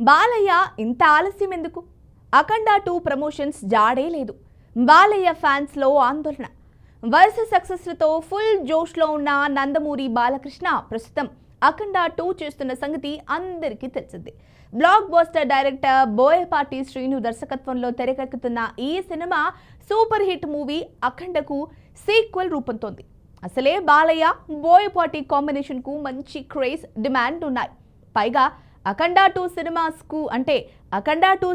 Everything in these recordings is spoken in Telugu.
బాలయ్య ఇంత ఆలస్యం ఎందుకు? అఖండ 2 ప్రమోషన్స్ జాడే లేదు. బాలయ్య ఫ్యాన్స్ లో ఆందోళన. వరుస సక్సెస్లతో ఫుల్ జోష్లో ఉన్న నందమూరి బాలకృష్ణ ప్రస్తుతం అఖండ 2 చేస్తున్న సంగతి అందరికీ తెలిసిందే. Blockbuster director Boyapati Srinu దర్శకత్వంలో తెరకెక్కుతున్న ఈ సినిమా సూపర్ హిట్ మూవీ అఖండకు సీక్వెల్ రూపొందుతోంది. అసలే బాలయ్య బోయపాటి కాంబినేషన్ కు మంచి క్రేజ్ డిమాండ్ ఉన్నాయి. పైగా అఖండ 2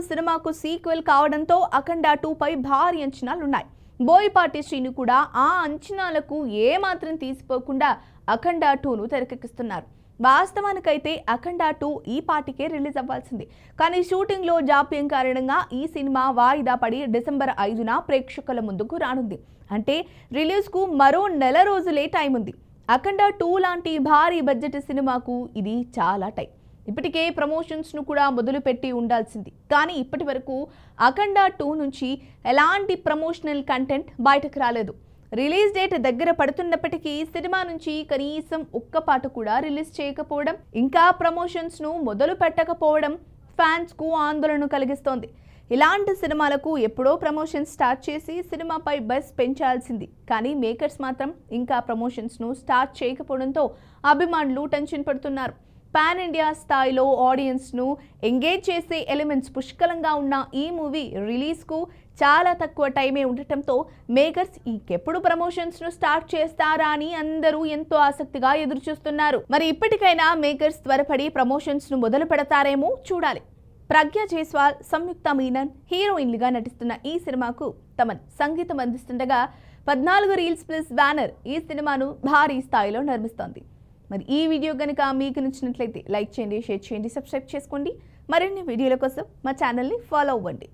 సినిమాకు సీక్వెల్ కావడంతో అఖండ 2 పై భారీ అంచనాలున్నాయి. బోయపాటి శ్రీను కూడా ఆ అంచనాలకు ఏమాత్రం తీసిపోకుండా అఖండ 2ను తెరకెక్కిస్తున్నారు. వాస్తవానికైతే అఖండ 2 ఈ పాటికే రిలీజ్ అవ్వాల్సింది. కానీ షూటింగ్లో జాప్యం కారణంగా ఈ సినిమా వాయిదా పడి డిసెంబర్ 5న ప్రేక్షకుల ముందుకు రానుంది. అంటే రిలీజ్కు మరో నెల రోజులే టైం ఉంది. అఖండ 2 లాంటి భారీ బడ్జెట్ సినిమాకు ఇది చాలా టైం. ఇప్పటికే ప్రమోషన్స్ను కూడా మొదలుపెట్టి ఉండాల్సింది. కానీ ఇప్పటి వరకు అఖండ 2 నుంచి ఎలాంటి ప్రమోషనల్ కంటెంట్ బయటకు రాలేదు. రిలీజ్ డేట్ దగ్గర పడుతున్నప్పటికీ సినిమా నుంచి కనీసం ఒక్క పాట కూడా రిలీజ్ చేయకపోవడం, ఇంకా ప్రమోషన్స్ను మొదలు పెట్టకపోవడం ఫ్యాన్స్కు ఆందోళన కలిగిస్తోంది. ఇలాంటి సినిమాలకు ఎప్పుడో ప్రమోషన్ స్టార్ట్ చేసి సినిమాపై బస్ పెంచాల్సింది. కానీ మేకర్స్ మాత్రం ఇంకా ప్రమోషన్స్ను స్టార్ట్ చేయకపోవడంతో అభిమానులు టెన్షన్ పడుతున్నారు. పాన్ ఇండియా స్థాయిలో ఆడియన్స్ను ఎంగేజ్ చేసే ఎలిమెంట్స్ పుష్కలంగా ఉన్న ఈ మూవీ రిలీజ్కు చాలా తక్కువ టైమే ఉండటంతో మేకర్స్ ఇంకెప్పుడు ప్రమోషన్స్ను స్టార్ట్ చేస్తారా అని అందరూ ఎంతో ఆసక్తిగా ఎదురుచూస్తున్నారు. మరి ఇప్పటికైనా మేకర్స్ త్వరపడి ప్రమోషన్స్ను మొదలు పెడతారేమో చూడాలి. ప్రజ్ఞా జైస్వాల్, సంయుక్త మీనన్ హీరోయిన్లుగా నటిస్తున్న ఈ సినిమాకు తమన్ సంగీతం అందిస్తుండగా 14 రీల్స్ ప్లస్ బ్యానర్ ఈ సినిమాను భారీ స్థాయిలో నిర్మిస్తోంది. మరి ఈ వీడియో కనుక మీకు నచ్చినట్లయితే లైక్ చేయండి, షేర్ చేయండి, సబ్స్క్రైబ్ చేసుకోండి. మరిన్ని వీడియోల కోసం మా ఛానల్ని ఫాలో అవ్వండి.